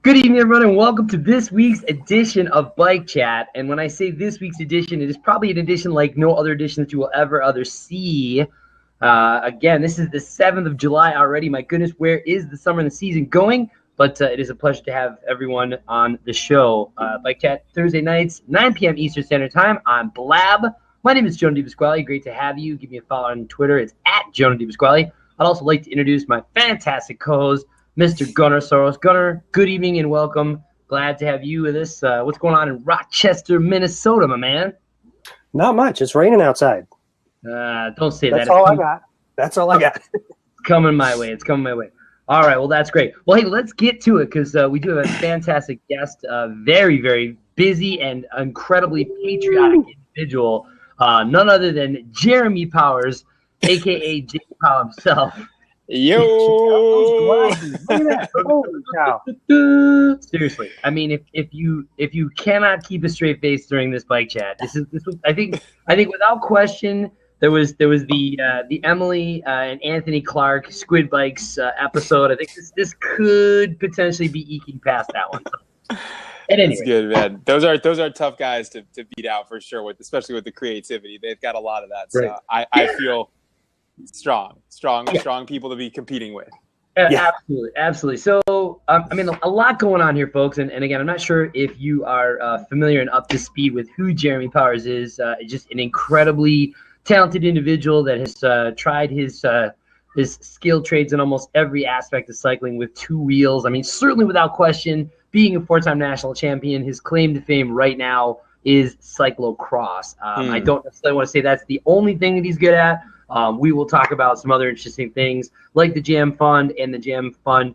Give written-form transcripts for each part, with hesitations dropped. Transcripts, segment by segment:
Good evening, everyone, and welcome to this week's edition of Bike Chat. And when I say this week's edition, it is probably an edition like no other edition that you will ever see. Again, this is the 7th of July already. My goodness, where is the summer and the season going? But it is a pleasure to have everyone on the show. Bike Chat Thursday nights, 9 p.m. Eastern Standard Time on Blab. My name is Jonah DiPasquale. Great to have you. Give me a follow on Twitter. It's at Jonah DiPasquale. I'd also like to introduce my fantastic co-host, Mr. Gunnar Soros. Gunnar, good evening and welcome. Glad to have you with us. What's going on in Rochester, Minnesota, my man? Not much. It's raining outside. Don't say That's that. all I got. That's all I got. It's coming my way. It's coming my way. All right, well, that's great. Well, hey, let's get to it because we do have a fantastic guest, very, very busy and incredibly patriotic individual, none other than Jeremy Powers, a.k.a. jPow himself. Yo! Look at that. Holy cow. Seriously, I mean, if you cannot keep a straight face during this bike chat, this was I think without question there was the Emily and Anthony Clark Squid Bikes episode. I think this could potentially be eking past that one. And anyway. That's good, man. Those are tough guys to beat out for sure. Especially with the creativity, they've got a lot of that. So right. I feel strong people to be competing with. Yeah. Absolutely. So, I mean, a lot going on here, folks. And again, I'm not sure if you are familiar and up to speed with who Jeremy Powers is. Just an incredibly talented individual that has tried his skill trades in almost every aspect of cycling with two wheels. I mean, certainly without question, being a four-time national champion, his claim to fame right now is cyclocross. I don't necessarily want to say that's the only thing that he's good at. We will talk about some other interesting things like the Jam Fund and the Jam Fund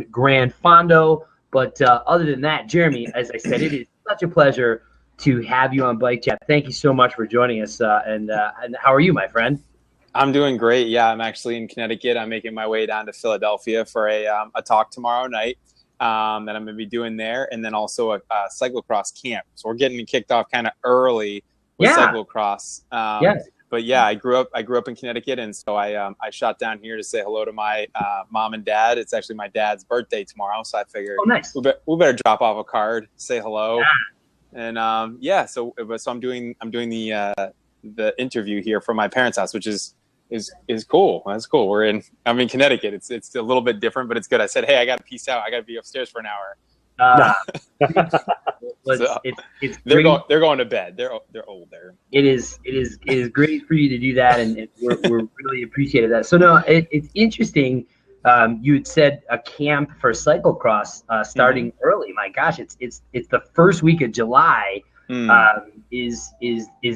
Grand Fondo. But other than that, Jeremy, as I said, it is such a pleasure to have you on Bike Chat. Thank you so much for joining us. And how are you, my friend? I'm doing great. Yeah, I'm actually in Connecticut. I'm making my way down to Philadelphia for a talk tomorrow night that I'm going to be doing there, and then also a cyclocross camp. So we're getting kicked off kind of early with cyclocross. But yeah, I grew up in Connecticut, and so I shot down here to say hello to my mom and dad. It's actually my dad's birthday tomorrow, so I figured we better drop off a card, say hello, and so I'm doing the interview here from my parents' house, which is cool. That's cool. I'm in Connecticut. It's a little bit different, but it's good. I said, hey, I got to peace out. I got to be upstairs for an hour. They're going to bed. They're old there. It is great for you to do that, and we're really appreciative of that. So no, it's interesting. You had said a camp for cyclocross starting early. My gosh, it's the first week of July. Is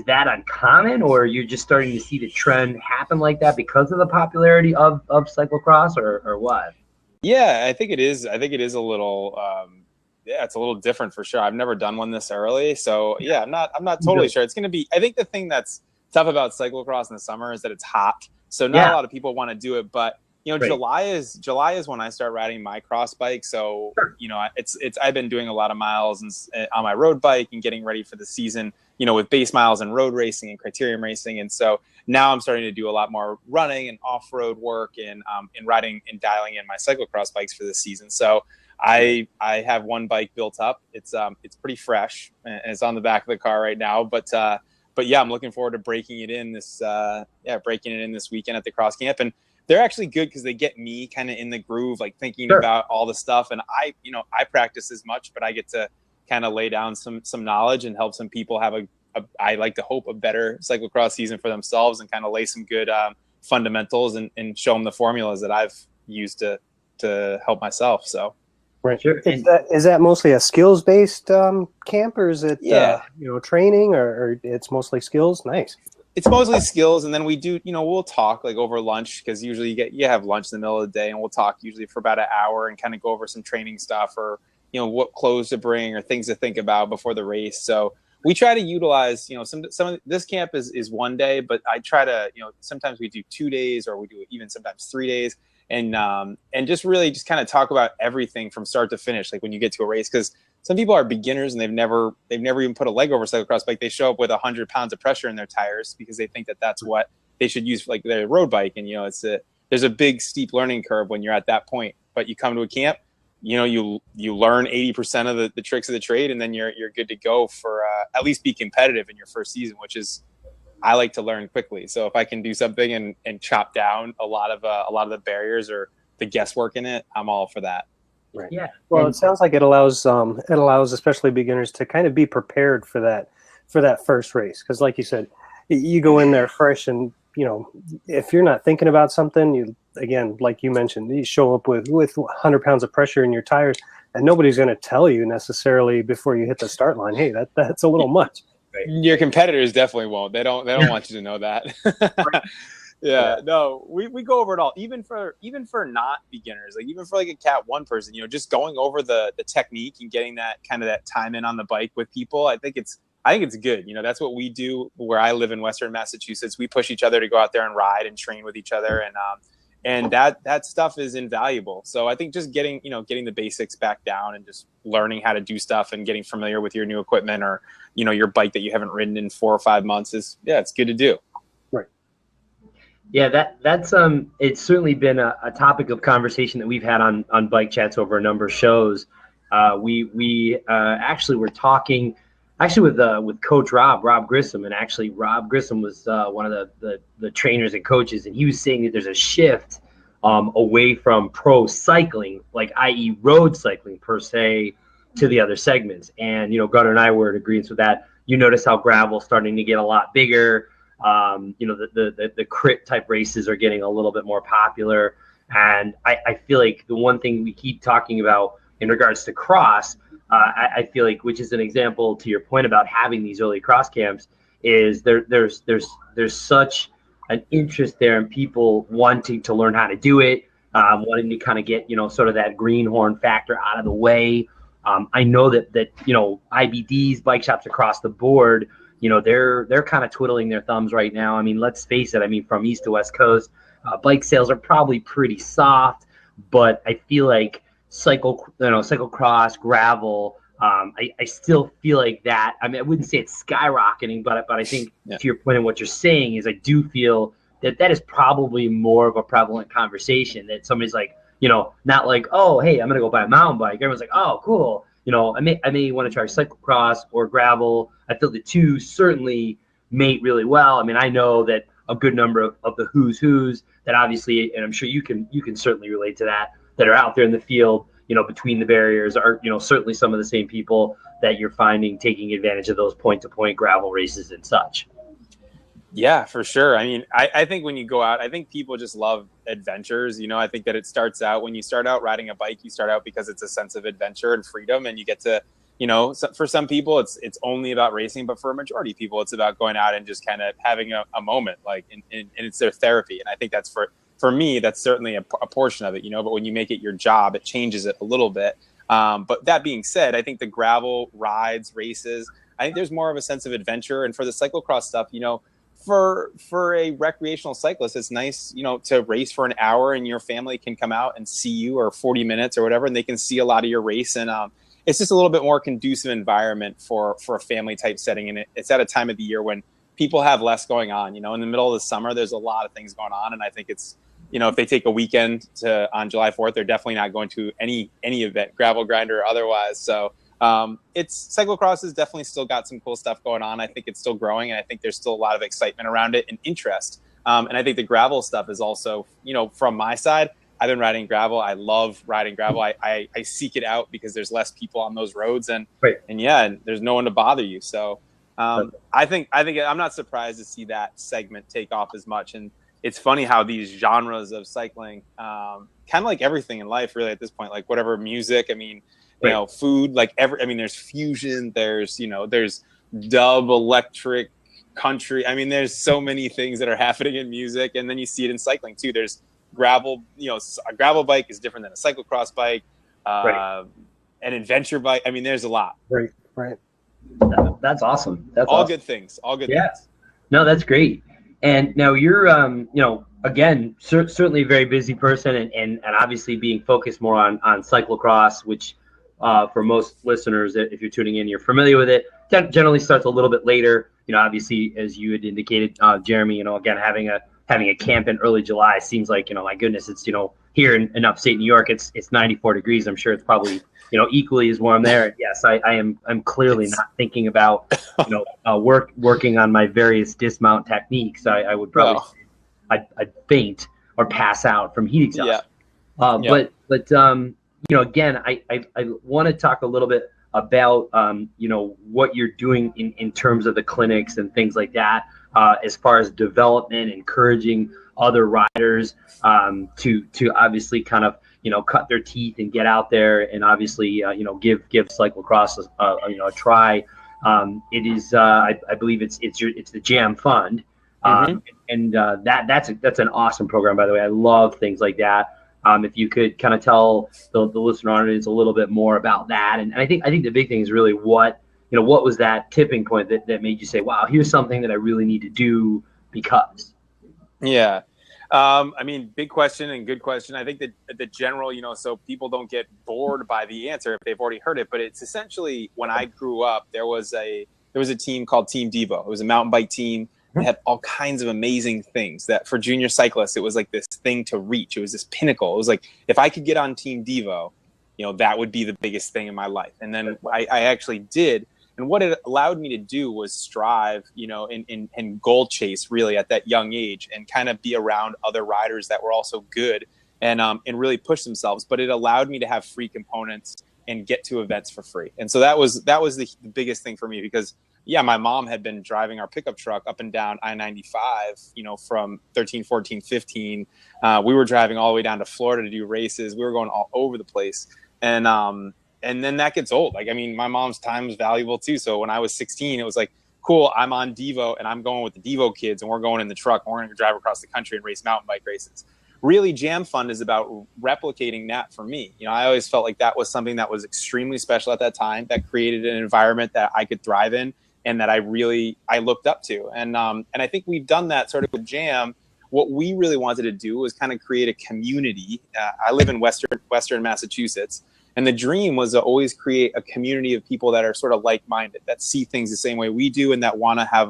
that uncommon, or you're just starting to see the trend happen like that because of the popularity of cyclocross, or what? Yeah, I think it is. I think it is a little. It's a little different for sure. I've never done one this early, so yeah, I'm not totally sure. It's going to be. I think the thing that's tough about cyclocross in the summer is that it's hot, so not a lot of people want to do it. But July is when I start riding my cross bike. So it's I've been doing a lot of miles on my road bike and getting ready for the season. With base miles and road racing and criterium racing, and so now I'm starting to do a lot more running and off-road work and riding and dialing in my cyclocross bikes for this season. So I have one bike built up. It's pretty fresh and it's on the back of the car right now. But yeah, I'm looking forward to breaking it in this weekend at the cross camp. And they're actually good because they get me kind of in the groove, like thinking about all the stuff. And I practice as much, but I get to kind of lay down some knowledge and help some people have I like to hope a better cyclocross season for themselves and kind of lay some good fundamentals and show them the formulas that I've used to help myself. So. Right. Sure. Is that mostly a skills-based camp, or is it training, or it's mostly skills? Nice. It's mostly skills, and then we do, we'll talk like over lunch, because usually you have lunch in the middle of the day, and we'll talk usually for about an hour and kind of go over some training stuff, or what clothes to bring or things to think about before the race. So we try to utilize, some of this camp is one day, but I try to, sometimes we do 2 days, or we do even sometimes 3 days. And just really just kind of talk about everything from start to finish, like when you get to a race, because some people are beginners and they've never even put a leg over a cyclocross bike. They show up with 100 pounds of pressure in their tires because they think that that's what they should use for like their road bike. And there's a big steep learning curve when you're at that point. But you come to a camp, you learn 80% of the tricks of the trade, and then you're good to go for at least be competitive in your first season, which is, I like to learn quickly. So if I can do something and chop down a lot of the barriers or the guesswork in it, I'm all for that. Right. Yeah. Well, it sounds like it allows especially beginners to kind of be prepared for that first race, because like you said, you go in there fresh, and if you're not thinking about something, you, again, like you mentioned, you show up with 100 pounds of pressure in your tires, and nobody's going to tell you necessarily before you hit the start line, hey, that's a little much. Right. Your competitors definitely won't. They don't want you to know that. Yeah, no, we go over it all, even for not beginners, like even for like a Cat 1 person, just going over the technique and getting that time in on the bike with people. I think it's good. That's what we do where I live in Western Massachusetts. We push each other to go out there and ride and train with each other, and that stuff is invaluable. So I think just getting the basics back down and just learning how to do stuff and getting familiar with your new equipment or your bike that you haven't ridden in 4 or 5 months it's good to do. Yeah, that's it's certainly been a topic of conversation that we've had on Bike Chats over a number of shows. We actually were talking with Coach Rob Grissom, and actually Rob Grissom was one of the trainers and coaches, and he was saying that there's a shift away from pro cycling, like i.e. road cycling per se, to the other segments. And Gunnar and I were in agreement with that. You notice how gravel's starting to get a lot bigger. The crit type races are getting a little bit more popular, and I feel like the one thing we keep talking about in regards to cross, I feel like, which is an example to your point about having these early cross camps, is there's such an interest there in people wanting to learn how to do it, wanting to kind of get sort of that greenhorn factor out of the way. I know that IBDs, bike shops across the board, they're kind of twiddling their thumbs right now. I mean, let's face it. I mean, from East to West Coast, bike sales are probably pretty soft, but I feel like cyclocross, gravel, I still feel like that. I mean, I wouldn't say it's skyrocketing, but I think to your point and what you're saying is, I do feel that is probably more of a prevalent conversation, that somebody's like, not like, oh, hey, I'm going to go buy a mountain bike. Everyone's like, oh, cool. I may want to try cyclocross or gravel. I feel the two certainly mate really well. I mean, I know that a good number of the who's that obviously, and I'm sure you can certainly relate to that are out there in the field, between the barriers are, certainly some of the same people that you're finding taking advantage of those point-to-point gravel races and such. Yeah, for sure. I mean, I think when you go out, I think people just love adventures. I think that it starts out, when you start out riding a bike, you start out because it's a sense of adventure and freedom, and you get to, for some people it's only about racing, but for a majority of people, it's about going out and just kind of having a moment, like, and it's their therapy. And I think that's for me, that's certainly a portion of it, but when you make it your job, it changes it a little bit. But that being said, I think the gravel rides, races, I think there's more of a sense of adventure. And for the cyclocross stuff, for a recreational cyclist, it's nice, to race for an hour and your family can come out and see you, or 40 minutes or whatever, and they can see a lot of your race. And it's just a little bit more conducive environment for a family type setting. And it's at a time of the year when people have less going on. In the middle of the summer, there's a lot of things going on. And I think it's, if they take a weekend on July 4th, they're definitely not going to any event, gravel grinder or otherwise. So cyclocross has definitely still got some cool stuff going on. I think it's still growing, and I think there's still a lot of excitement around it and interest. And I think the gravel stuff is also, from my side, I've been riding gravel. I love riding gravel. I seek it out because there's less people on those roads, and there's no one to bother you. So I think I'm not surprised to see that segment take off as much. And it's funny how these genres of cycling, kind of like everything in life, really, at this point, like whatever music, I mean, food, like there's fusion, there's dub, electric, country. I mean, there's so many things that are happening in music, and then you see it in cycling too. There's gravel, a gravel bike is different than a cyclocross bike, an adventure bike. I mean, there's a lot. Right. That's awesome. That's all awesome. good things. All good things. No, that's great. And now you're, again, certainly a very busy person, and obviously being focused more on cyclocross, which for most listeners, if you're tuning in, you're familiar with it. Generally starts a little bit later. Obviously, as you had indicated, Jeremy, again, having a having a camp in early July seems like, my goodness, it's, here in upstate New York, it's 94 degrees. I'm sure it's probably, equally as warm there. Yes, I'm clearly not thinking about, working on my various dismount techniques. I would probably, I'd faint or pass out from heat exhaustion. But again, I want to talk a little bit about, what you're doing in terms of the clinics and things like that, as far as development, encouraging other riders to obviously kind of, cut their teeth and get out there and obviously, give cyclocross a try. It is, I believe it's the Jam Fund. And that's an awesome program, by the way. I love things like that. If you could kind of tell the listener audience a little bit more about that, and I think the big thing is really what was that tipping point that made you say, wow, here's something that I really need to do because. Yeah. Big question and good question. I think that the general, so people don't get bored by the answer if they've already heard it, but it's essentially when I grew up, there was a team called Team Devo. It was a mountain bike team. It had all kinds of amazing things that for junior cyclists, it was like this thing to reach. It was this pinnacle. It was like, if I could get on Team Devo, that would be the biggest thing in my life. And then I actually did. And what it allowed me to do was strive, and goal chase really at that young age and kind of be around other riders that were also good and really push themselves. But it allowed me to have free components and get to events for free. And so that was the biggest thing for me because my mom had been driving our pickup truck up and down I-95, from 13, 14, 15. We were driving all the way down to Florida to do races. We were going all over the place. And then that gets old. My mom's time was valuable too. So when I was 16, it was like, cool, I'm on Devo and I'm going with the Devo kids and we're going in the truck and we're going to drive across the country and race mountain bike races. Really, Jam Fund is about replicating that for me. I always felt like that was something that was extremely special at that time that created an environment that I could thrive in and that I looked up to. And I think we've done that sort of with Jam. What we really wanted to do was kind of create a community. I live in Western Massachusetts. And the dream was to always create a community of people that are sort of like-minded, that see things the same way we do, and that want to have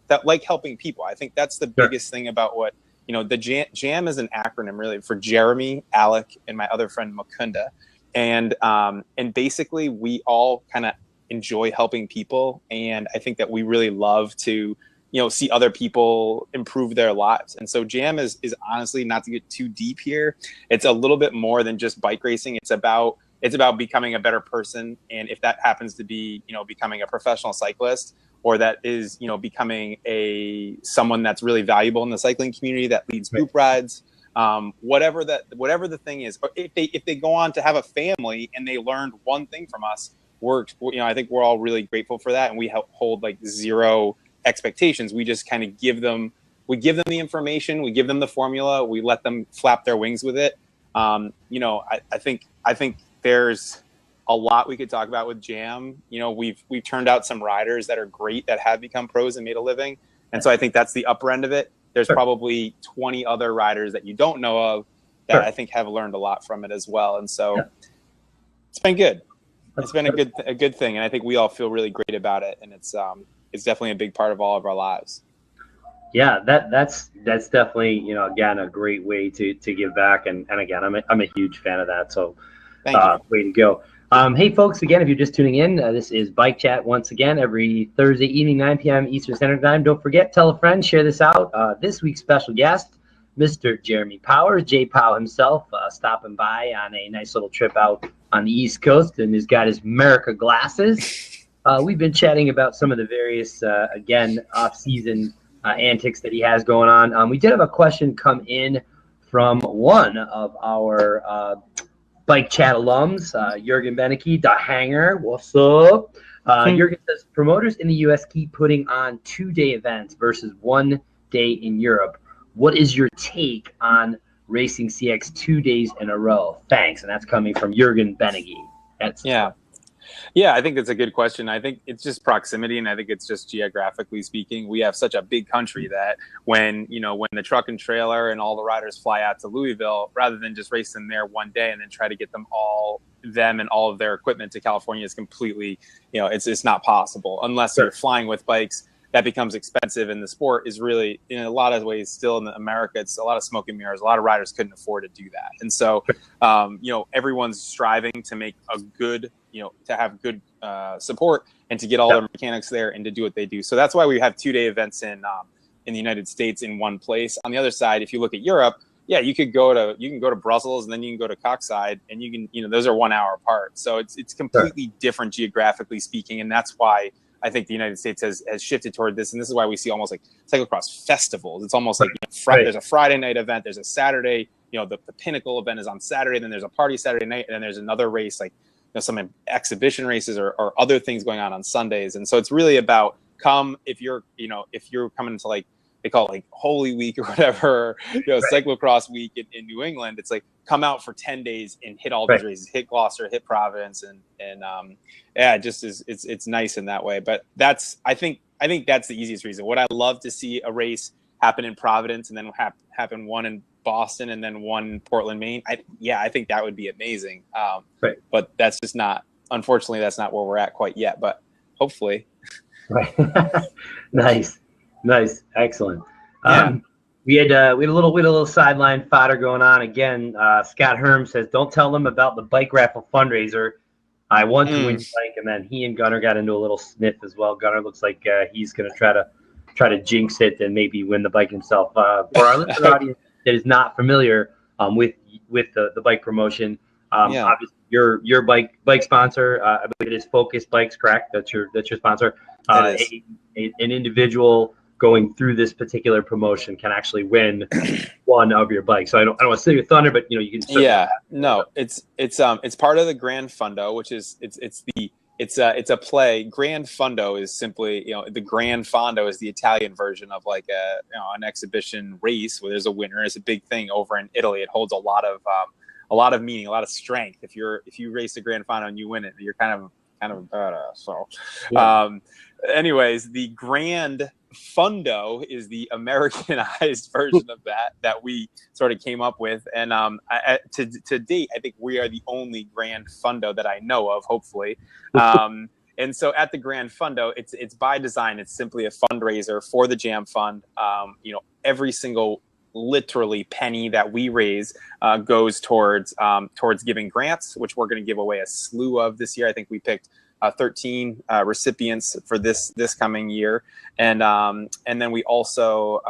that like helping people. I think that's the biggest thing about what the Jam is an acronym really for Jeremy, Alec, and my other friend Mukunda, and basically we all kind of enjoy helping people, and I think that we really love to see other people improve their lives. And so Jam is honestly, not to get too deep here, it's a little bit more than just bike racing. It's about becoming a better person. And if that happens to be, becoming a professional cyclist, or that is, becoming someone that's really valuable in the cycling community that leads group rides, whatever the thing is, or if they go on to have a family and they learned one thing from us, I think we're all really grateful for that. And we hold like zero expectations. We just kind of give them the information, we give them the formula, we let them flap their wings with it. I think there's a lot we could talk about with Jam. We've turned out some riders that are great that have become pros and made a living. And so I think that's the upper end of it. There's probably 20 other riders that you don't know of that I think have learned a lot from it as well. And so it's been good. It's been a good thing. And I think we all feel really great about it. And it's definitely a big part of all of our lives. Yeah, that's definitely, again, a great way to give back. And again, I'm a huge fan of that. So way to go. Hey, folks, again, if you're just tuning in, this is Bike Chat once again every Thursday evening, 9 p.m. Eastern Standard Time. Don't forget, tell a friend, share this out. This week's special guest, Mr. Jeremy Powers, jPow himself, stopping by on a nice little trip out on the East Coast, and he's got his America glasses. We've been chatting about some of the various, again, off-season antics that he has going on. We did have a question come in from one of our Bike Chat alums, Jürgen Benecke, the Hanger. What's up? Jürgen says, promoters in the U.S. keep putting on 2-day events versus 1 day in Europe. What is your take on racing CX 2 days in a row? Thanks. And that's coming from Jürgen Benecke. Yeah, I think that's a good question. I think it's just proximity, and I think it's just geographically speaking. We have such a big country that when the truck and trailer and all the riders fly out to Louisville, rather than just race them there 1 day and then try to get them and all of their equipment to California is completely, it's not possible unless you're flying with bikes that becomes expensive, and the sport is really, in a lot of ways, still in America, it's a lot of smoke and mirrors. A lot of riders couldn't afford to do that. And so, everyone's striving to make a good, to have good support and to get all their mechanics there and to do what they do. So that's why we have 2-day events in the United States in one place. On the other side, if you look at Europe, yeah, you can go to Brussels, and then you can go to Coxside, and you can, those are 1 hour apart. So it's completely different geographically speaking. And that's why I think the United States has shifted toward this. And this is why we see almost like cyclocross festivals. It's almost like there's a Friday night event, there's a Saturday, the pinnacle event is on Saturday, then there's a party Saturday night, and then there's another race, like some exhibition races or other things going on Sundays. And so it's really about if you're coming to, like, they call it like Holy Week or whatever, cyclocross week in New England. It's like, come out for 10 days and hit all these races, hit Gloucester, hit Providence, and it just is, it's nice in that way. But I think that's the easiest reason. Would I love to see a race happen in Providence and then happen one in Boston and then one in Portland, Maine? I think that would be amazing. But that's just not, unfortunately, that's not where we're at quite yet. But hopefully. Right. Nice. Excellent. We had a little sideline fodder going on again. Scott Herm says, "Don't tell them about the bike raffle fundraiser. I want to win bike." And then he and Gunnar got into a little sniff as well. Gunnar looks like he's going to try to jinx it and maybe win the bike himself. For our listener audience that is not familiar with the bike promotion, obviously your bike sponsor, I believe it is Focus Bikes, correct? That's your sponsor. An individual going through this particular promotion can actually win one of your bikes. So I don't want to steal your thunder, but you can. It's part of the Grand Fundo, which is it's a play. Grand Fundo is simply, the Grand Fondo is the Italian version of like an exhibition race where there's a winner. It's a big thing over in Italy. It holds a lot of meaning, a lot of strength. If you race the Grand Fondo and you win it, you're kind of a badass. So, anyways, the Grand Fundo is the Americanized version of that we sort of came up with, and to date, I think we are the only Grand Fundo that I know of. Hopefully, and so at the Grand Fundo, it's by design. It's simply a fundraiser for the Jam Fund. Every single literally penny that we raise goes towards giving grants, which we're going to give away a slew of this year. I think we picked 13 recipients for this coming year, and then we also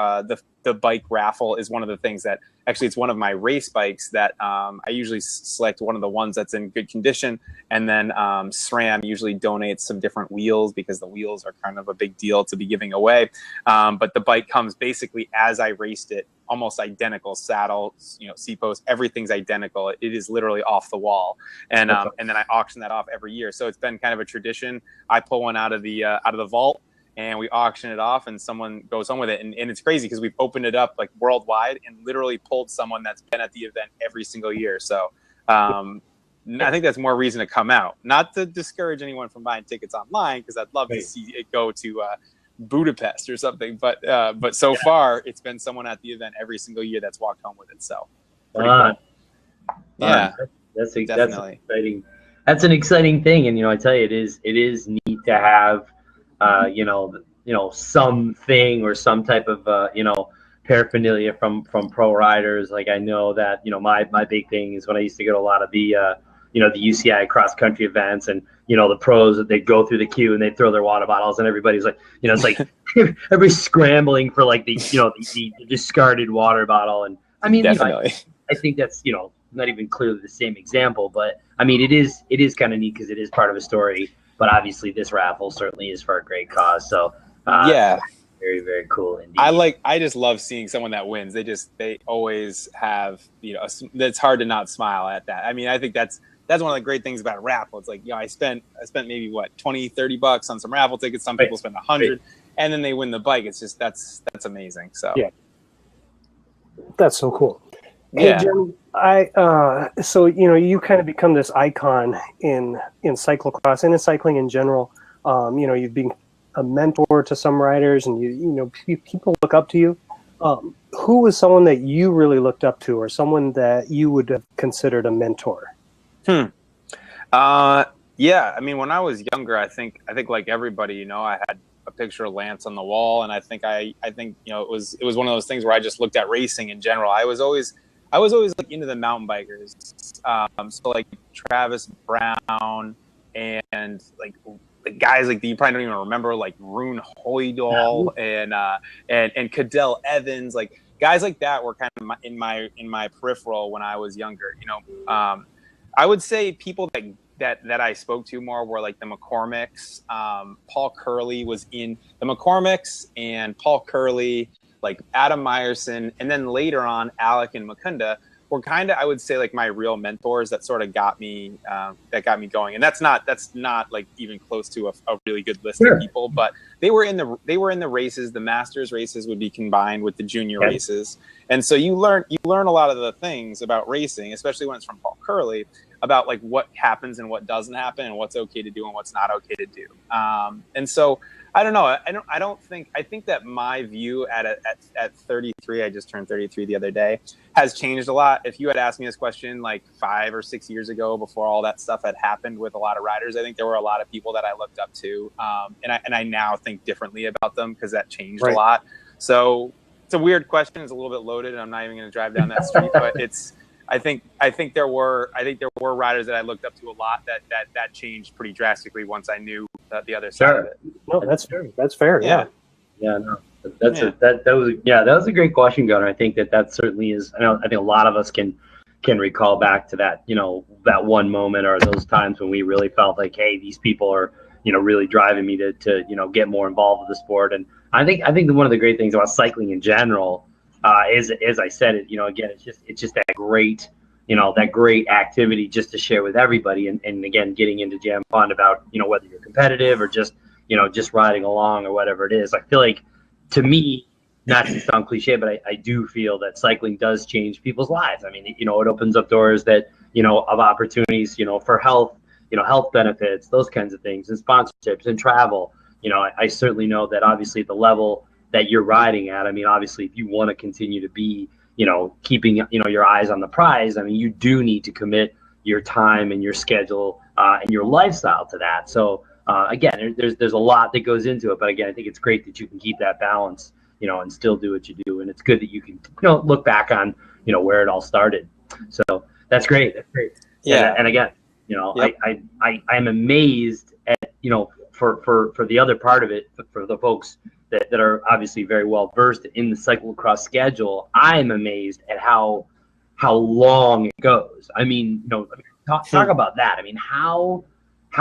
the bike raffle is one of the things that actually it's one of my race bikes that I usually select one of the ones that's in good condition, and then SRAM usually donates some different wheels because the wheels are kind of a big deal to be giving away. But the bike comes basically as I raced it, almost identical saddle, seat post, everything's identical. It is literally off the wall, and then I auction that off every year. So it's been kind of a tradition. I pull one out of the vault, and we auction it off, and someone goes home with it. And it's crazy because we've opened it up like worldwide and literally pulled someone that's been at the event every single year. So I think that's more reason to come out. Not to discourage anyone from buying tickets online, because I'd love to see it go to Budapest or something. But so far, it's been someone at the event every single year that's walked home with it. So pretty cool. Yeah, that's exciting. That's an exciting thing, and I tell you, it is neat to have something or some type of paraphernalia from pro riders. Like I know that my big thing is when I used to go to a lot of the the UCI cross country events, and the pros that they go through the queue and they throw their water bottles, and everybody's like it's like everybody's scrambling for like the the discarded water bottle. And I mean, definitely. I think that's not even clearly the same example, but I mean it is kind of neat because it is part of a story. But obviously, this raffle certainly is for a great cause. So very, very cool indeed. I just love seeing someone that wins. They always have it's hard to not smile at that. I mean, I think that's one of the great things about a raffle. It's like I spent maybe what $20-$30 on some raffle tickets. Some people spend $100, and then they win the bike. It's just that's amazing. So that's so cool. Hey, Jim, so you kind of become this icon in cyclocross and in cycling in general. You've been a mentor to some riders, and people look up to you. Who was someone that you really looked up to, or someone that you would have considered a mentor? Yeah, I mean, when I was younger, I think like everybody, I had a picture of Lance on the wall, and I think it was one of those things where I just looked at racing in general. I was always like into the mountain bikers, so like Travis Brown and like guys like you probably don't even remember, like Rune Hoydal and Cadell Evans, like guys like that were kind of in my peripheral when I was younger. I would say people that I spoke to more were like the McCormicks. Paul Curley was in the McCormicks, and Paul Curley, like Adam Meyerson, and then later on Alec and Mukunda were kind of, I would say, like my real mentors that sort of got me going. And that's not like even close to a really good list of people, but they were in the races. The Masters races would be combined with the junior races, and so you learn a lot of the things about racing, especially when it's from Paul Curley, about like what happens and what doesn't happen and what's okay to do and what's not okay to do. And so I don't know. I think that my view at 33, I just turned 33 the other day, has changed a lot. If you had asked me this question like 5 or 6 years ago, before all that stuff had happened with a lot of riders, I think there were a lot of people that I looked up to. And I now think differently about them because that changed a lot. So it's a weird question. It's a little bit loaded, and I'm not even going to drive down that street, but I think there were riders that I looked up to a lot that changed pretty drastically once I knew the other side of it. No, that's fair. That's fair. Yeah. No, that was a great question, Gunnar. I think that certainly is. I think a lot of us can recall back to that, that one moment or those times when we really felt like, hey, these people are, really driving me to get more involved with the sport. And I think one of the great things about cycling in general is, as I said it, again, it's just that great, that great activity just to share with everybody. And again, getting into Jam Fun about, whether you're competitive or just riding along or whatever it is. I feel like, to me, not to sound cliche, but I do feel that cycling does change people's lives. I mean, it opens up doors that, of opportunities, for health, health benefits, those kinds of things, and sponsorships and travel. I certainly know that obviously at the level that you're riding at, I mean, obviously if you want to continue to be, keeping, your eyes on the prize, I mean, you do need to commit your time and your schedule and your lifestyle to that. So again, there's a lot that goes into it, but again, I think it's great that you can keep that balance, and still do what you do. And it's good that you can, look back on, where it all started. So that's great. That's great. Yeah. And again, yep. I'm amazed at, for the other part of it, for the folks that are obviously very well versed in the cyclocross schedule, I'm amazed at how long it goes. I mean, talk about that. I mean, how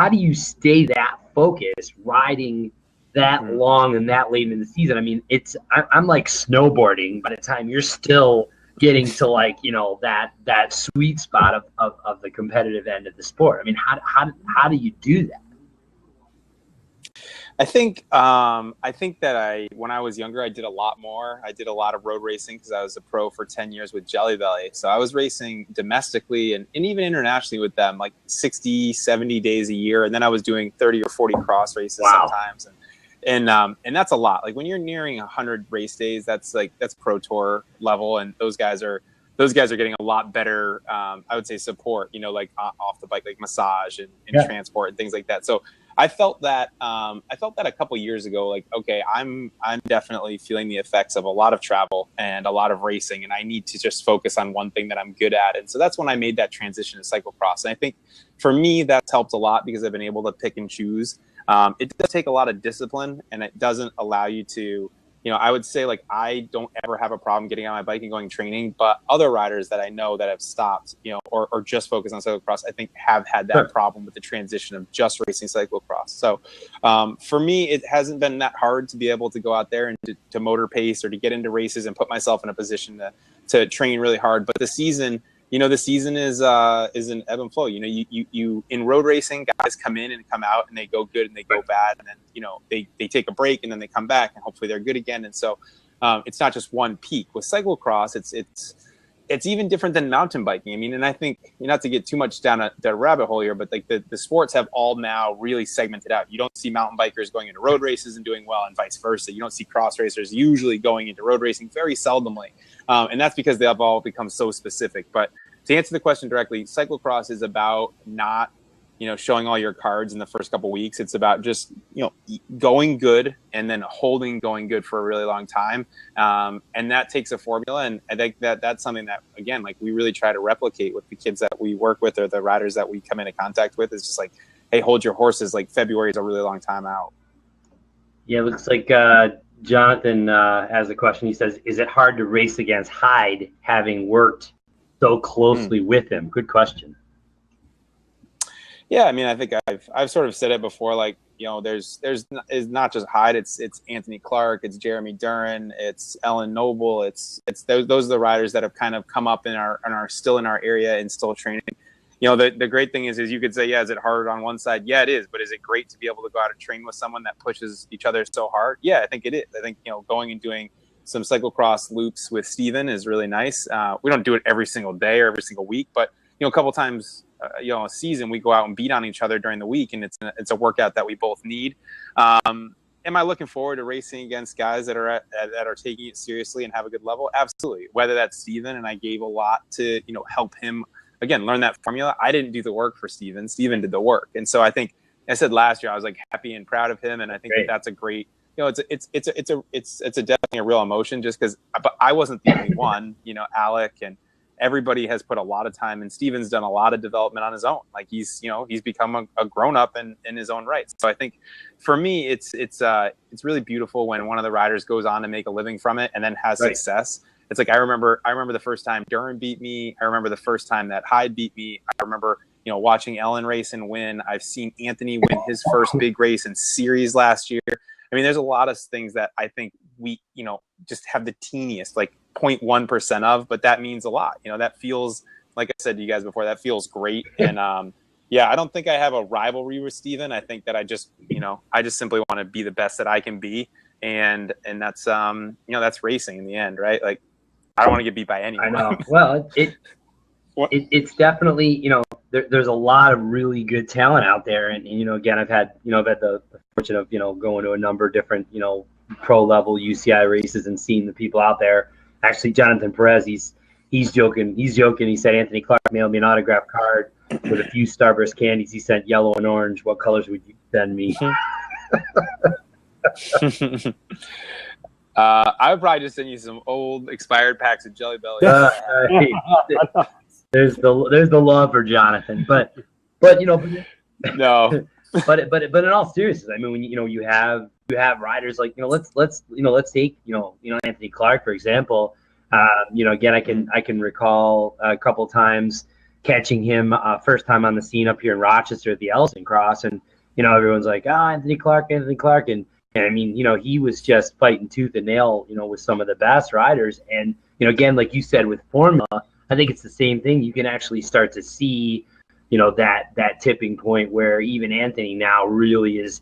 do you stay that focused riding that long and that late in the season? I mean, I'm like snowboarding by the time you're still getting to like, that sweet spot of the competitive end of the sport. I mean, how do you do that? I think that when I was younger, I did a lot more. I did a lot of road racing because I was a pro for 10 years with Jelly Belly. So I was racing domestically and even internationally with them, like 60, 70 days a year. And then I was doing 30 or 40 cross races sometimes. And that's a lot. Like when you're nearing 100 race days, that's pro tour level. And those guys are getting a lot better, I would say, support, like off the bike, like massage and transport and things like that. So I felt that a couple years ago, like, okay, I'm definitely feeling the effects of a lot of travel and a lot of racing, and I need to just focus on one thing that I'm good at. And so that's when I made that transition to cyclocross. And I think for me, that's helped a lot because I've been able to pick and choose. It does take a lot of discipline, and it doesn't allow you to, I would say, like, I don't ever have a problem getting on my bike and going training, but other riders that I know that have stopped, or just focused on cyclocross, I think have had that problem with the transition of just racing cyclocross. So for me, it hasn't been that hard to be able to go out there and to motor pace or to get into races and put myself in a position to train really hard. But the season is an ebb and flow. You in road racing, guys come in and come out and they go good and they go bad. And then, they take a break and then they come back and hopefully they're good again. And so it's not just one peak. With cyclocross, it's even different than mountain biking. I mean, and I think, not to get too much down the rabbit hole here, but like the sports have all now really segmented out. You don't see mountain bikers going into road races and doing well and vice versa. You don't see cross racers usually going into road racing, very seldomly. And that's because they have all become so specific. But to answer the question directly, cyclocross is about not showing all your cards in the first couple weeks. It's about just, going good and then holding going good for a really long time. And that takes a formula. And I think that's something that, again, like we really try to replicate with the kids that we work with or the riders that we come into contact with. Is just like, hey, hold your horses. Like February is a really long time out. Yeah, it looks like Jonathan has a question. He says, is it hard to race against Hyde having worked so closely with him? Good question. Yeah, I mean, I think I've sort of said it before. Like, there's not just Hyde. It's Anthony Clark. It's Jeremy Duran. It's Ellen Noble. It's those are the riders that have kind of come up and are still in our area and still training. The great thing is you could say, yeah, is it hard on one side? Yeah, it is. But is it great to be able to go out and train with someone that pushes each other so hard? Yeah, I think it is. I think, going and doing some cyclocross loops with Steven is really nice. We don't do it every single day or every single week, but, a couple times, a season, we go out and beat on each other during the week, and it's a workout that we both need. Am I looking forward to racing against guys that are taking it seriously and have a good level? Absolutely. Whether that's Steven, and I gave a lot to, help him, again, learn that formula. I didn't do the work for Steven. Steven did the work. And so I think, I said last year, I was like happy and proud of him. And I think that's a great, it's definitely a real emotion just because, but I wasn't the only one, Alec and everybody has put a lot of time, and Steven's done a lot of development on his own. Like he's become a grown up in his own right. So I think for me, it's really beautiful when one of the riders goes on to make a living from it and then has success. It's like, I remember the first time Duran beat me. I remember the first time that Hyde beat me. I remember, watching Ellen race and win. I've seen Anthony win his first big race in series last year. I mean, there's a lot of things that I think we, just have the teeniest, like 0.1% of, but that means a lot. That feels, like I said to you guys before, that feels great. And I don't think I have a rivalry with Steven. I think that I just simply want to be the best that I can be. And that's, that's racing in the end, right? Like, I don't want to get beat by anyone. I know. Well, it's definitely, there's a lot of really good talent out there. And again, I've had the fortune of, going to a number of different, pro level UCI races and seeing the people out there. Actually, Jonathan Perez, he's joking. He said Anthony Clark mailed me an autographed card with a few Starburst candies. He sent yellow and orange. What colors would you send me? I would probably just send you some old expired packs of Jelly Belly. There's the love for Jonathan, but no. But in all seriousness, I mean, when you have riders like let's take Anthony Clark, for example. Again, I can recall a couple times catching him first time on the scene up here in Rochester at the Ellison Cross, and everyone's like, Anthony Clark, and I mean, he was just fighting tooth and nail, with some of the best riders. And again, like you said, with formula, I think it's the same thing. You can actually start to see that tipping point where even Anthony now really is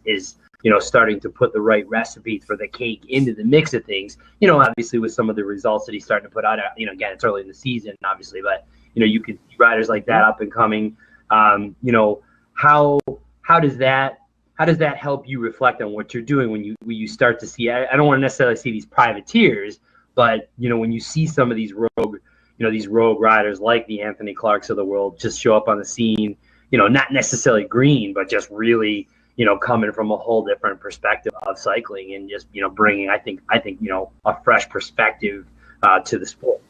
starting to put the right recipes for the cake into the mix of things, obviously with some of the results that he's starting to put out, again, it's early in the season, obviously, but, you can see riders like that up and coming. How does that help you reflect on what you're doing when you start to see, I don't want to necessarily see these privateers, but, when you see some of these rogue riders like the Anthony Clarks of the world just show up on the scene, not necessarily green, but just really, coming from a whole different perspective of cycling and just, bringing, I think, a fresh perspective to the sport.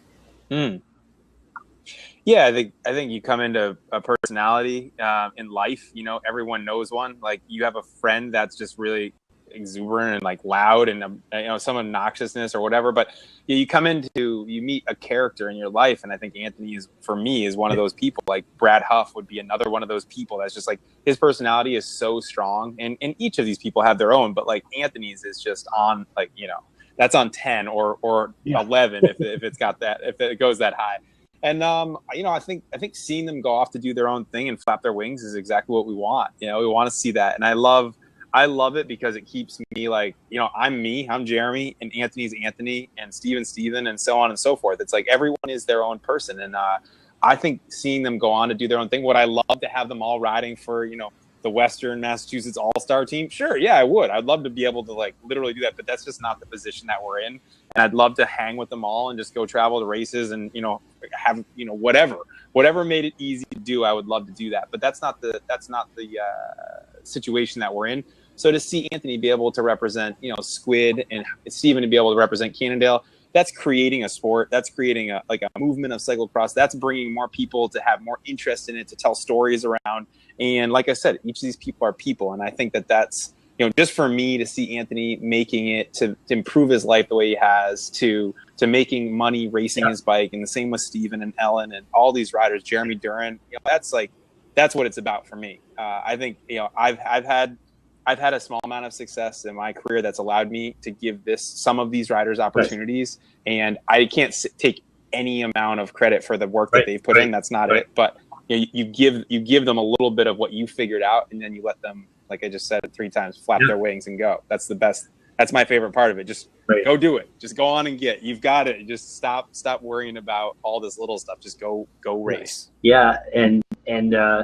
Yeah, I think you come into a personality in life, everyone knows one. Like, you have a friend that's just really exuberant and like loud and some obnoxiousness or whatever, but you meet a character in your life, and I think Anthony is one of those people. Like Brad Huff would be another one of those people that's just like, his personality is so strong, and each of these people have their own, but like Anthony's is just on, like, that's on 10 or 11 if it's got that, if it goes that high. And I think seeing them go off to do their own thing and flap their wings is exactly what we want. We want to see that, and I love it because it keeps me like, I'm Jeremy, and Anthony's Anthony, and Steven, and so on and so forth. It's like everyone is their own person. And I think seeing them go on to do their own thing, would I love to have them all riding for, the Western Massachusetts All-Star team? Sure. Yeah, I would. I'd love to be able to like literally do that, but that's just not the position that we're in. And I'd love to hang with them all and just go travel to races and, have, whatever. whatever made it easy to do, I would love to do that. But that's not the situation that we're in. So to see Anthony be able to represent, Squid, and Steven to be able to represent Cannondale, that's creating a sport. That's creating a movement of cyclocross. That's bringing more people to have more interest in it, to tell stories around. And like I said, each of these people are people. And I think that that's, just for me to see Anthony making it to improve his life the way he has, to making money racing his bike, and the same with Steven and Ellen and all these riders, Jeremy Duran, that's what it's about for me. I think, I've had a small amount of success in my career that's allowed me to give some of these riders opportunities, and I can't take any amount of credit for the work that they've put in. That's not it. But you give them a little bit of what you figured out, and then you let them, like I just said it 3 times, flap their wings and go. That's the best. That's my favorite part of it. Just go do it. Just go on and get. You've got it. Just stop worrying about all this little stuff. Just go race. Yeah, and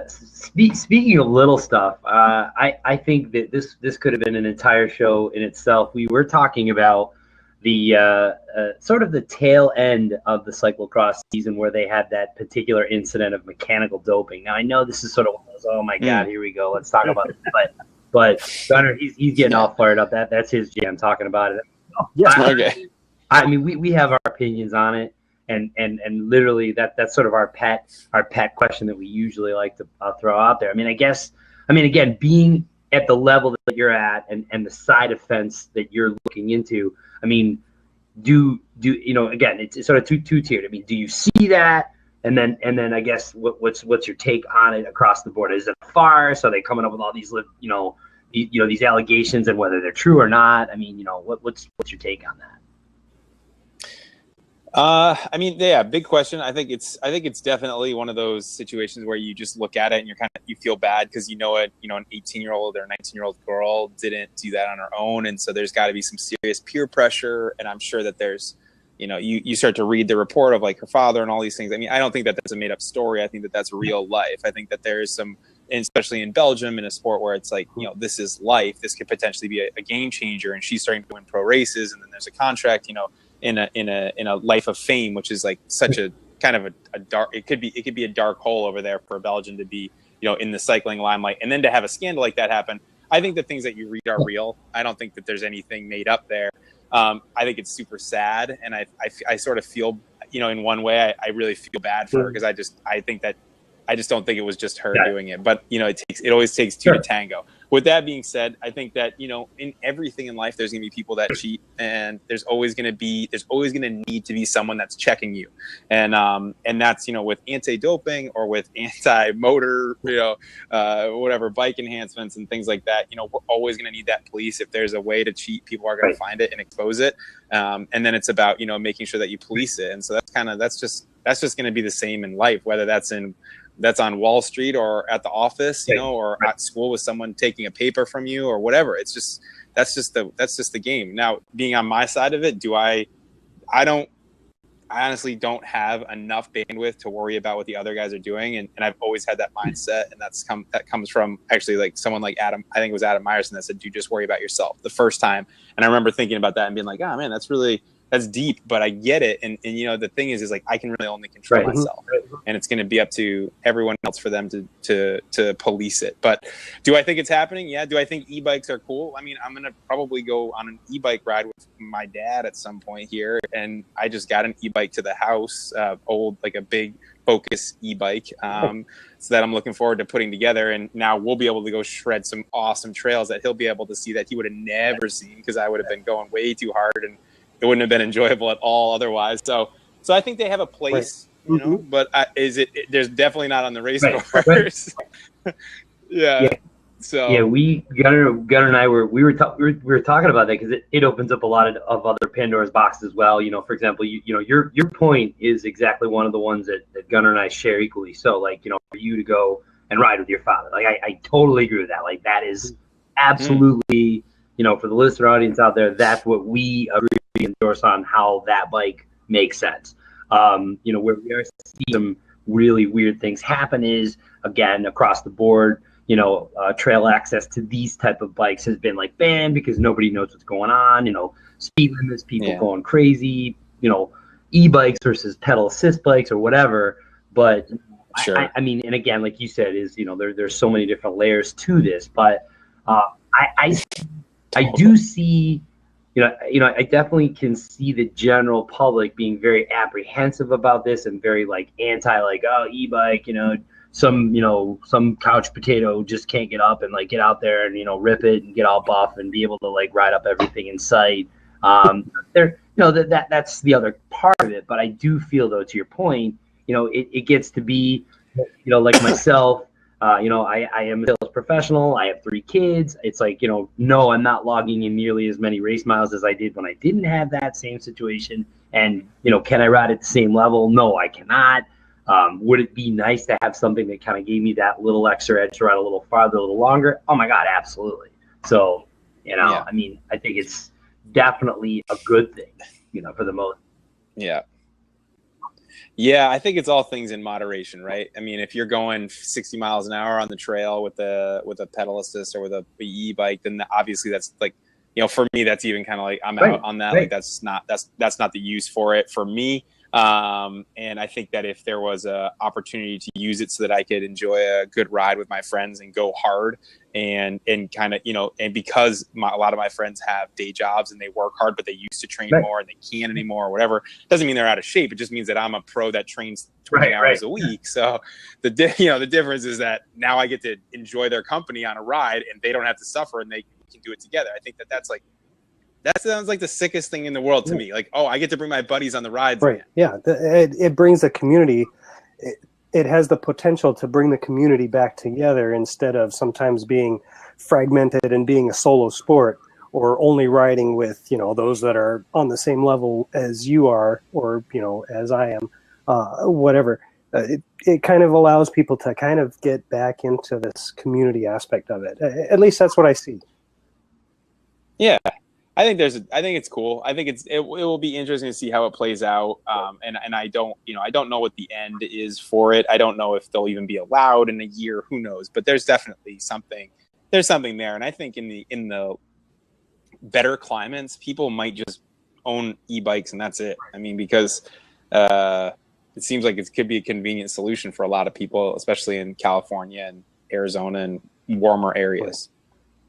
speaking of little stuff, I think that this could have been an entire show in itself. We were talking about the sort of the tail end of the cyclocross season, where they had that particular incident of mechanical doping. Now I know this is sort of one of those, oh my God, here we go, let's talk about it. But Gunnar, he's getting all fired up. That's his jam, talking about it. Okay. I mean, we have our opinions on it, and literally that's sort of our pet question that we usually like to throw out there. I mean, again, being at the level that you're at, and the side of fence that you're looking into, I mean, do again, it's sort of two-tiered. I mean, do you see that? And then I guess what's your take on it across the board? Is it a farce? Are they coming up with all these these allegations, and whether they're true or not? I mean, what's your take on that? I mean, yeah, big question. I think it's definitely one of those situations where you just look at it and you feel bad because an 18-year-old or 19-year-old girl didn't do that on her own, and so there's got to be some serious peer pressure. And I'm sure that there's, you start to read the report of like her father and all these things. I mean, I don't think that that's a made up story. I think that that's real life. I think that there's some, especially in Belgium, in a sport where it's like, this is life. This could potentially be a game changer. And she's starting to win pro races, and then there's a contract, in a life of fame, which is like such a kind of a dark. It could be a dark hole over there for Belgium to be, in the cycling limelight, and then to have a scandal like that happen. I think the things that you read are real. I don't think that there's anything made up there. I think it's super sad, and I sort of feel, in one way, I really feel bad for her, because I think that I just don't think it was just her doing it. But it always takes two to tango. With that being said, I think that in everything in life, there's going to be people that cheat, and there's always going to need to be someone that's checking you, and that's with anti-doping or with anti-motor, whatever, bike enhancements and things like that. We're always going to need that police. If there's a way to cheat, people are going to find it and expose it, and then it's about making sure that you police it. And so that's just going to be the same in life, whether that's on Wall Street or at the office, or at school with someone taking a paper from you or whatever. It's just, that's just the game. Now, being on my side of it, I honestly don't have enough bandwidth to worry about what the other guys are doing. And I've always had that mindset, and that comes from actually like someone like Adam. I think it was Adam Meyerson that said, "You just worry about yourself," the first time. And I remember thinking about that and being like, oh man, that's deep, but I get it. And the thing is like, I can really only control myself, and it's going to be up to everyone else for them to police it. But do I think it's happening? Yeah. Do I think e-bikes are cool? I mean, I'm going to probably go on an e-bike ride with my dad at some point here. And I just got an e-bike to the house, like a big Focus e-bike, so that I'm looking forward to putting together. And now we'll be able to go shred some awesome trails that he'll be able to see that he would have never seen, because I would have been going way too hard, and it wouldn't have been enjoyable at all otherwise. So I think they have a place, but there's definitely not on the race course. Yeah. So yeah, Gunnar and I we were talking about that, because it opens up a lot of other Pandora's boxes as well. For example, your point is exactly one of the ones that Gunnar and I share equally. So like, for you to go and ride with your father, like I totally agree with that. Like that is absolutely, for the listener audience out there, that's what we agree, endorse on how that bike makes sense. Where we are seeing some really weird things happen is, again, across the board, trail access to these type of bikes has been like banned because nobody knows what's going on. Speed limits, people going crazy. E-bikes versus pedal assist bikes or whatever. But Sure. I mean, and again, like you said, is there's so many different layers to this, but I do see, I definitely can see the general public being very apprehensive about this and very like anti, like, oh, e-bike, some couch potato just can't get up and like get out there and rip it and get all buff and be able to like ride up everything in sight. That's the other part of it. But I do feel, though, to your point, it gets to be, like myself. I am a sales professional. I have 3 kids. It's like, no, I'm not logging in nearly as many race miles as I did when I didn't have that same situation. And, can I ride at the same level? No, I cannot. Would it be nice to have something that kind of gave me that little extra edge to ride a little farther, a little longer? Oh my God, absolutely. So, Yeah. I mean, I think it's definitely a good thing, for the most. Yeah. Yeah, I think it's all things in moderation, right? I mean, if you're going 60 miles an hour on the trail with a pedal assist or with a e-bike, then obviously that's like, for me, that's even kind of like I'm out on that. Right. Like that's not the use for it for me. And I think that if there was a opportunity to use it so that I could enjoy a good ride with my friends and go hard and kind of, and because a lot of my friends have day jobs and they work hard, but they used to train more and they can't anymore or whatever, doesn't mean they're out of shape. It just means that I'm a pro that trains 20 hours a week. So the difference is that now I get to enjoy their company on a ride and they don't have to suffer and they can do it together. I think that's like, that sounds like the sickest thing in the world to me. Like, oh, I get to bring my buddies on the rides. Right. Yeah. It brings the community. It has the potential to bring the community back together instead of sometimes being fragmented and being a solo sport or only riding with, those that are on the same level as you are or, as I am, whatever. It kind of allows people to kind of get back into this community aspect of it. At least that's what I see. Yeah. I think it's cool. I think it will be interesting to see how it plays out. And I don't know what the end is for it. I don't know if they'll even be allowed in a year. Who knows? But there's definitely something. There's something there. And I think in the better climates, people might just own e-bikes and that's it. I mean, because it seems like it could be a convenient solution for a lot of people, especially in California and Arizona and warmer areas.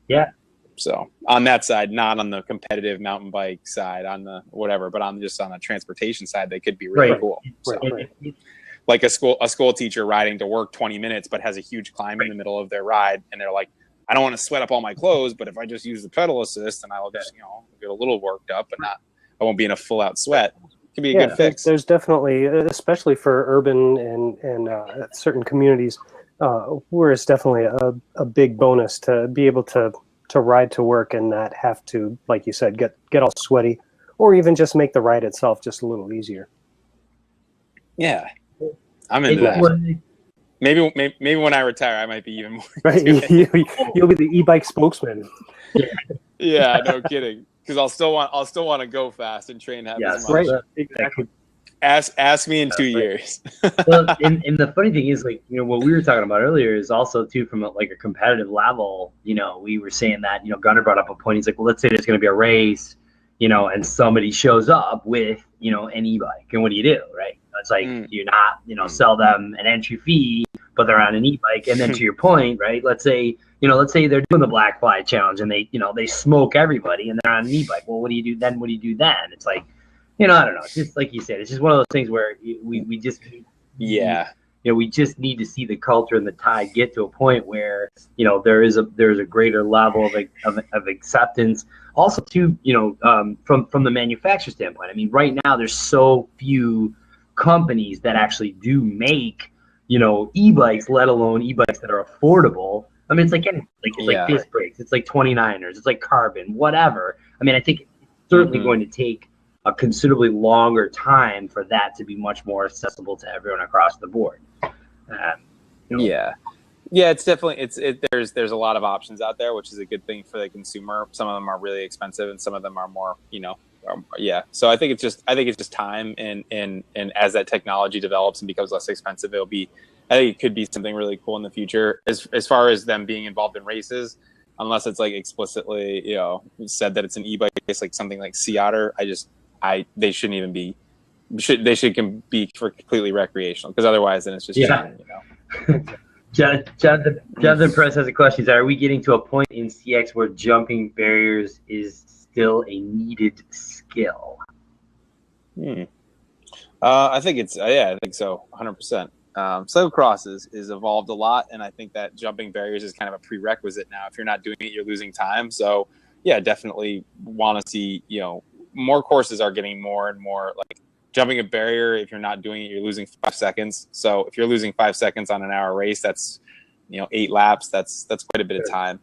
Yeah. So on that side, not on the competitive mountain bike side, on the whatever, but on the transportation side, they could be really cool. So, like a school teacher riding to work 20 minutes, but has a huge climb in the middle of their ride. And they're like, I don't want to sweat up all my clothes, but if I just use the pedal assist and I'll just, get a little worked up, but I won't be in a full out sweat. It could be a good fix. There's definitely, especially for urban and certain communities, where it's definitely a big bonus to be able to ride to work and not have to, like you said, get all sweaty, or even just make the ride itself just a little easier. Yeah, I'm into that. Maybe when I retire, I might be even more. Right, you'll be the e-bike spokesman. Yeah, no kidding. Because I'll still want to go fast and train heavy. Yes, right. Exactly. Ask me in 2 years. Well, and the funny thing is, like, what we were talking about earlier is also too from a competitive level. We were saying that Gunnar brought up a point. He's like, well, let's say there's going to be a race, and somebody shows up with an e-bike, and what do? Right? It's like you're not sell them an entry fee, but they're on an e-bike, and then to your point, right? Let's say they're doing the Black Fly Challenge, and they smoke everybody, and they're on an e-bike. Well, what do you do then? What do you do then? It's like, I don't know. It's just like you said. It's just one of those things where we just we just need to see the culture and the tide get to a point where there's a greater level of acceptance. Also, too, from the manufacturer standpoint. I mean, right now there's so few companies that actually do make e-bikes, let alone e-bikes that are affordable. I mean, it's like anything. Like disc brakes. It's like 29ers. It's like carbon, whatever. I mean, I think it's certainly going to take a considerably longer time for that to be much more accessible to everyone across the board. Yeah, it's definitely there's a lot of options out there, which is a good thing for the consumer. Some of them are really expensive, and some of them are more, So I think it's just time, and as that technology develops and becomes less expensive, I think it could be something really cool in the future. As far as them being involved in races, unless it's like explicitly said that it's an e-bike, it's like something like Sea Otter. They shouldn't even be they should be for completely recreational, because otherwise then it's just cheating, you know. Jonathan Press has a question. Are we getting to a point in CX where jumping barriers is still a needed skill? I think it's I think so, 100%. Cyclocross is evolved a lot, and I think that jumping barriers is kind of a prerequisite now. If you're not doing it, you're losing time. So yeah, definitely want to see, you know, more courses are getting more and more like jumping a barrier. If you're not doing it, you're losing 5 seconds. So if you're losing 5 seconds on an hour race, that's, you know, 8 laps. That's quite a bit of time.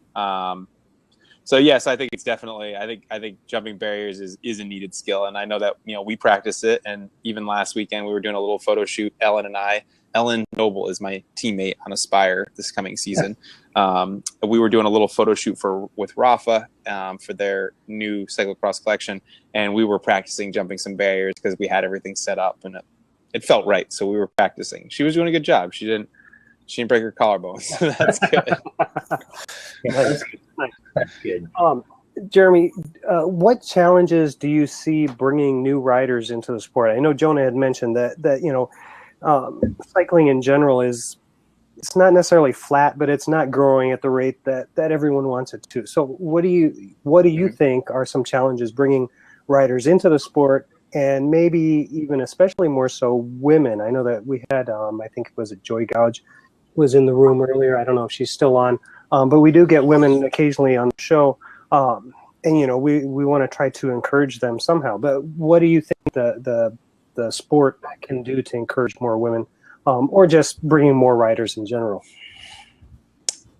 So yes, I think it's definitely, I think jumping barriers is a needed skill. And I know that, you know, we practice it. And even last weekend, we were doing a little photo shoot, Ellen and I. Ellen Noble is my teammate on Aspire this coming season. We were doing a little photo shoot with Raffle for their new cyclocross collection. And we were practicing jumping some barriers because we had everything set up and it felt right. So we were practicing. She was doing a good job. She didn't break her collarbone. So that's good. That's good. Jeremy, what challenges do you see bringing new riders into the sport? I know Jonah had mentioned that you know, cycling in general it's not necessarily flat, but it's not growing at the rate that everyone wants it to. So what do you think are some challenges bringing riders into the sport, and maybe even especially more so women? I know that we had I think it was Joy Gouge was in the room earlier. I don't know if she's still on, but we do get women occasionally on the show, and you know, we want to try to encourage them somehow. But what do you think the sport can do to encourage more women, or just bringing more riders in general?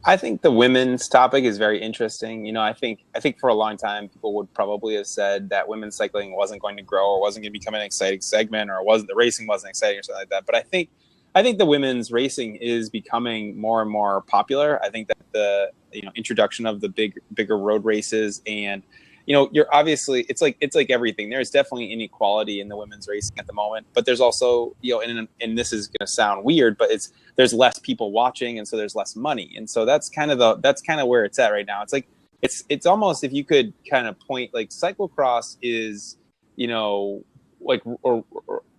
I think the women's topic is very interesting. You know, I think for a long time people would probably have said that women's cycling wasn't going to grow or wasn't going to become an exciting segment, or the racing wasn't exciting or something like that. But I think the women's racing is becoming more and more popular. I think that the, you know, introduction of the bigger road races, and, you know, you're obviously, it's like everything. There's definitely inequality in the women's racing at the moment, but there's also, you know, and this is going to sound weird, but there's less people watching, and so there's less money, and so that's kind of where it's at right now. It's like it's almost, if you could kind of point, like cyclocross is, you know, like or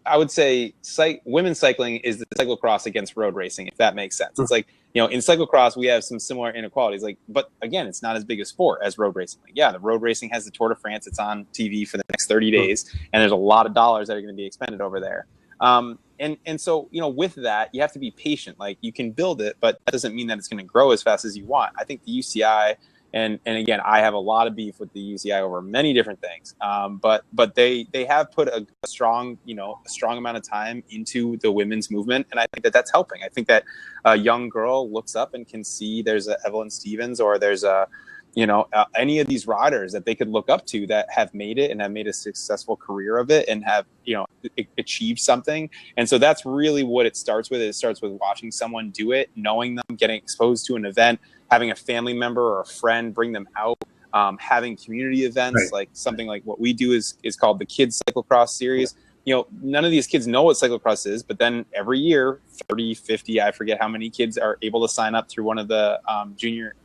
I would say women's cycling is the cyclocross against road racing, if that makes sense. It's like, you know, in cyclocross, we have some similar inequalities. Like, but again, it's not as big a sport as road racing. Like, yeah, the road racing has the Tour de France. It's on TV for the next 30 days, and there's a lot of dollars that are going to be expended over there. And so, you know, with that, you have to be patient. Like, you can build it, but that doesn't mean that it's going to grow as fast as you want. I think the UCI, and again, I have a lot of beef with the UCI over many different things. But they have put a strong amount of time into the women's movement, and I think that that's helping. I think that a young girl looks up and can see there's a Evelyn Stevens, or there's a, you know, any of these riders that they could look up to that have made it and have made a successful career of it and have, you know, achieved something. And so that's really what it starts with. It starts with watching someone do it, knowing them, getting exposed to an event, having a family member or a friend bring them out, having community events, right, like something like what we do is called the Kids Cyclocross Series. You know, none of these kids know what cyclocross is, but then every year, 30, 50, I forget how many kids are able to sign up through one of the junior,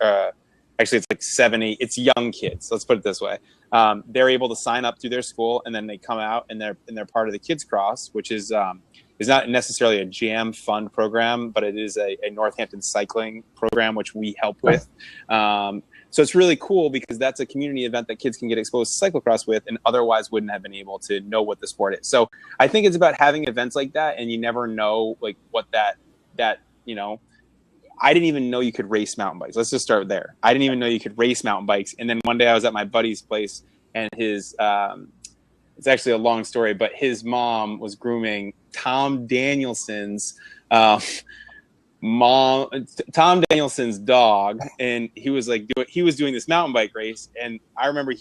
actually it's like 7, 8, it's young kids. Let's put it this way. They're able to sign up through their school, and then they come out and they're part of the Kids Cross, which is not necessarily a jam fund program, but it is a Northampton cycling program, which we help with. So it's really cool because that's a community event that kids can get exposed to cyclocross with, and otherwise wouldn't have been able to know what the sport is. So I think it's about having events like that, and you never know like what that, you know, I didn't even know you could race mountain bikes. Let's just start there. I didn't even know you could race mountain bikes. And then one day I was at my buddy's place, and his, it's actually a long story, but his mom was grooming Tom Danielson's Tom Danielson's dog, and he was doing this mountain bike race. And I remember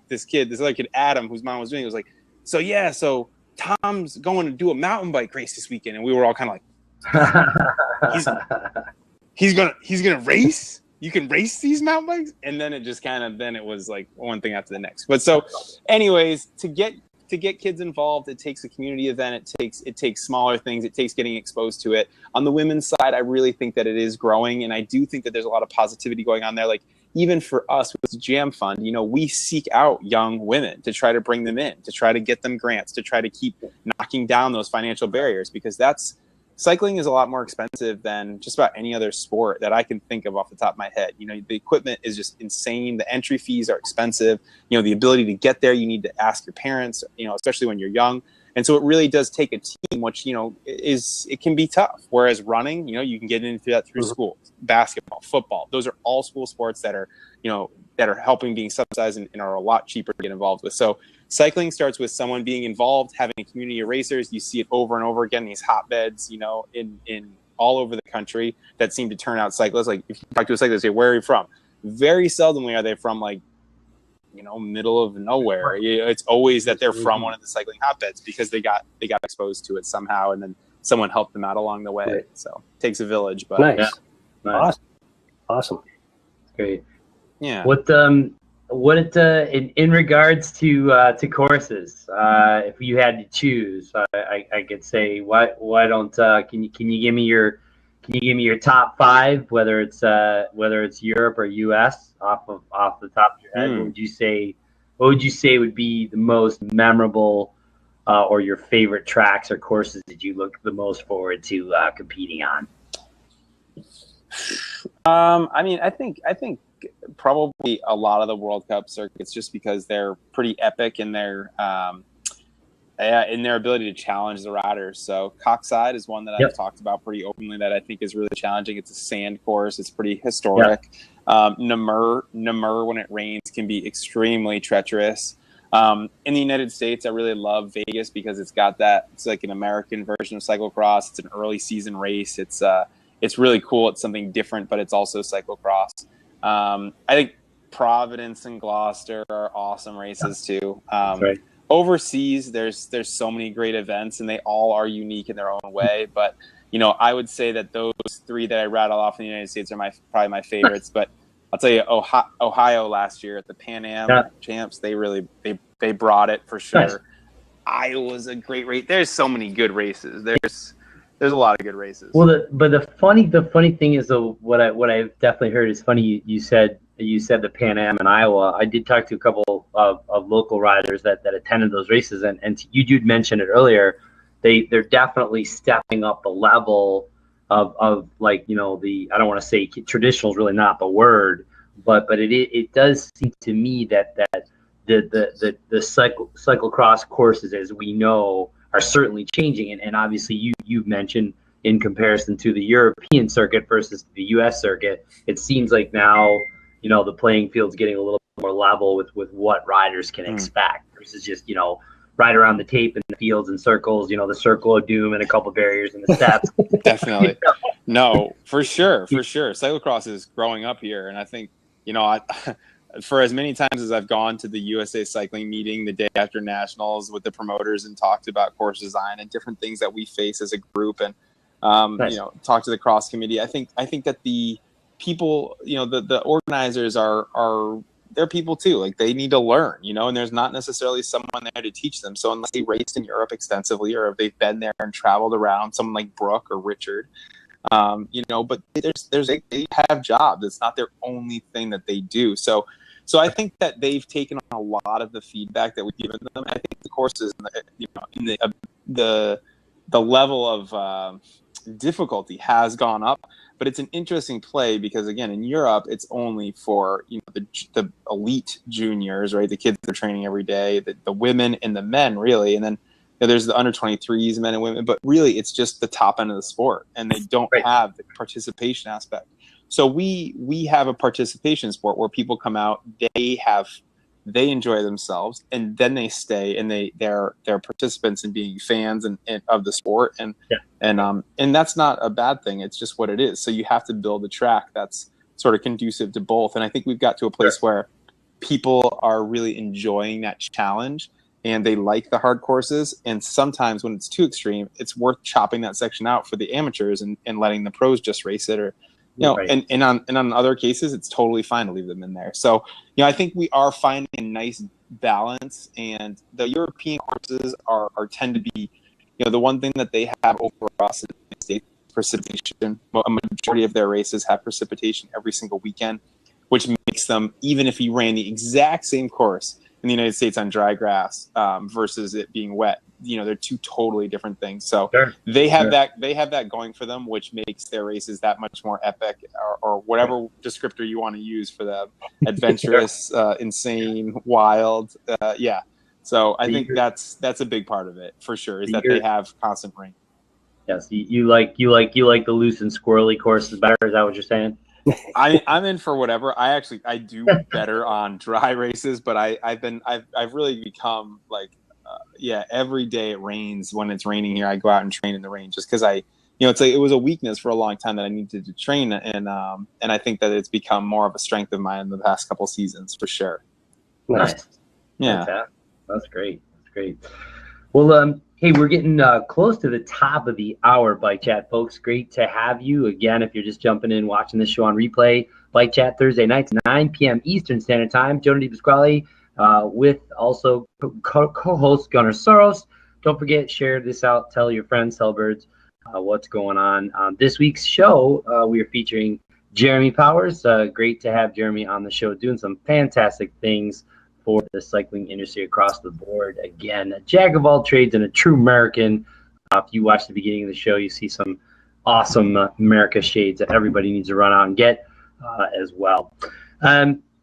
this other kid, Adam, whose mom was doing it, was like, so Tom's going to do a mountain bike race this weekend. And we were all kind of like, he's gonna race? You can race these mountain bikes? And then it was like one thing after the next. But so anyways, to get kids involved, it takes a community event. It takes smaller things. It takes getting exposed to it. On the women's side, I really think that it is growing, and I do think that there's a lot of positivity going on there. Like, even for us with the Jam Fund, you know, we seek out young women to try to bring them in, to try to get them grants, to try to keep knocking down those financial barriers, because cycling is a lot more expensive than just about any other sport that I can think of off the top of my head. You know, the equipment is just insane. The entry fees are expensive. You know, the ability to get there, you need to ask your parents, you know, especially when you're young. And so it really does take a team, which, you know, it can be tough. Whereas running, you know, you can get into that through school, basketball, football. Those are all school sports that are, you know, that are helping being subsidized and are a lot cheaper to get involved with. So cycling starts with someone being involved, having a community of racers. You see it over and over again, these hotbeds, you know, in all over the country that seem to turn out cyclists. Like if you talk to a cyclist, say, where are you from? Very seldomly are they from like, you know, middle of nowhere. It's always that they're from one of the cycling hotbeds because they got exposed to it somehow, and then someone helped them out along the way. Right. So it takes a village. But nice. Awesome. Great. Yeah. What in regards to courses, if you had to choose, I could say why don't can you give me your top 5, whether it's Europe or US off the top of your head? What would you say would be the most memorable or your favorite tracks or courses that you look the most forward to competing on? I mean, I think probably a lot of the World Cup circuits, just because they're pretty epic in their ability to challenge the riders. So Coxside is one that I've talked about pretty openly that I think is really challenging. It's a sand course. It's pretty historic. Namur, when it rains, can be extremely treacherous. In the United States, I really love Vegas because it's got that. It's like an American version of cyclocross. It's an early season race. It's really cool. It's something different, but it's also cyclocross. I think Providence and Gloucester are awesome races too. Right. Overseas, there's so many great events, and they all are unique in their own way. But you know, I would say that those 3 that I rattle off in the United States are probably my favorites. But I'll tell you, Ohio last year at the Pan Am Champs, they brought it for sure. Nice. Iowa's a great race. There's so many good races. There's a lot of good races. Well, the funny thing is, though, what I've definitely heard is funny. You said the Pan Am in Iowa. I did talk to a couple of local riders that attended those races, and you did mention it earlier. They're definitely stepping up the level of like, you know, I don't want to say traditional is really not the word, but it does seem to me that the cyclocross courses, as we know, are certainly changing, and obviously you've mentioned in comparison to the European circuit versus the U.S. circuit, it seems like now, you know, the playing field's getting a little more level with what riders can expect versus just, you know, ride around the tape in the fields and circles, you know, the circle of doom and a couple barriers in the steps. Definitely. No, for sure. Cyclocross is growing up here, and I think, you know, for as many times as I've gone to the USA Cycling meeting the day after Nationals with the promoters and talked about course design and different things that we face as a group, and nice. You know, talk to the cross committee, I think that the people, you know, the organizers are they're people too. Like, they need to learn, you know, and there's not necessarily someone there to teach them. So unless they raced in Europe extensively, or if they've been there and traveled around, someone like Brooke or Richard, you know, but they have jobs. It's not their only thing that they do. So I think that they've taken on a lot of the feedback that we've given them. I think the courses, you know, in the level of difficulty has gone up, but it's an interesting play because, again, in Europe, it's only for, you know, the elite juniors, right? The kids that are training every day, the women and the men, really, and then, you know, there's the under 23s, men and women, but really it's just the top end of the sport, and they don't have the participation aspect. So we have a participation sport where people come out, they enjoy themselves, and then they stay, and they're participants in being fans and of the sport, and that's not a bad thing. It's just what it is. So you have to build a track that's sort of conducive to both. And I think we've got to a place where people are really enjoying that challenge, and they like the hard courses. And sometimes when it's too extreme, it's worth chopping that section out for the amateurs and letting the pros just race it, or, you know, and on other cases, it's totally fine to leave them in there. So, you know, I think we are finding a nice balance, and the European courses are tend to be, you know, the one thing that they have over us in the United States, precipitation. A majority of their races have precipitation every single weekend, which makes them, even if he ran the exact same course in the United States on dry grass versus it being wet, they're two totally different things. So they have that going for them, which makes their races that much more epic, or whatever descriptor you want to use for them. Adventurous, insane, wild. Yeah. So I think that's a big part of it for sure, is that they have constant rain. Yes, you like the loose and squirrely courses better. Is that what you're saying? I'm in for whatever. I do better on dry races, but I've really become like, every day it rains. When it's raining here, I go out and train in the rain, just because it's like, it was a weakness for a long time that I needed to train, and I think that it's become more of a strength of mine in the past couple seasons for sure. Nice. Yeah. That's great. Well, hey, we're getting close to the top of the hour, Bike Chat folks. Great to have you again. If you're just jumping in, watching this show on replay, Bike Chat Thursday nights, 9 p.m. Eastern Standard Time. Jonah DePasquale with also co-host Gunnar Soros. Don't forget, share this out. Tell your friends, tell birds what's going on. This week's show, we are featuring Jeremy Powers. Great to have Jeremy on the show, doing some fantastic things for the cycling industry across the board. Again, a jack of all trades and a true American. If you watch the beginning of the show, you see some awesome America shades that everybody needs to run out and get as well.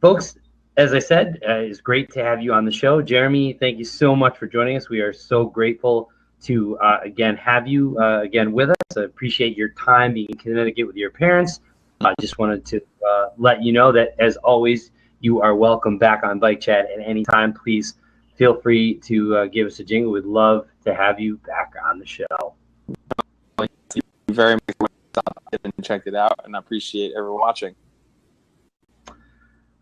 Folks, as I said, it's great to have you on the show. Jeremy, thank you so much for joining us. We are so grateful to, again, have you again with us. I appreciate your time being in Connecticut with your parents. I just wanted to let you know that, as always, you are welcome back on Bike Chat at any time. Please feel free to give us a jingle. We'd love to have you back on the show. Thank you very much. And checked it out, and I appreciate everyone watching.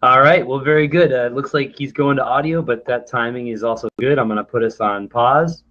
All right. Well, very good. Looks like he's going to audio, but that timing is also good. I'm going to put us on pause.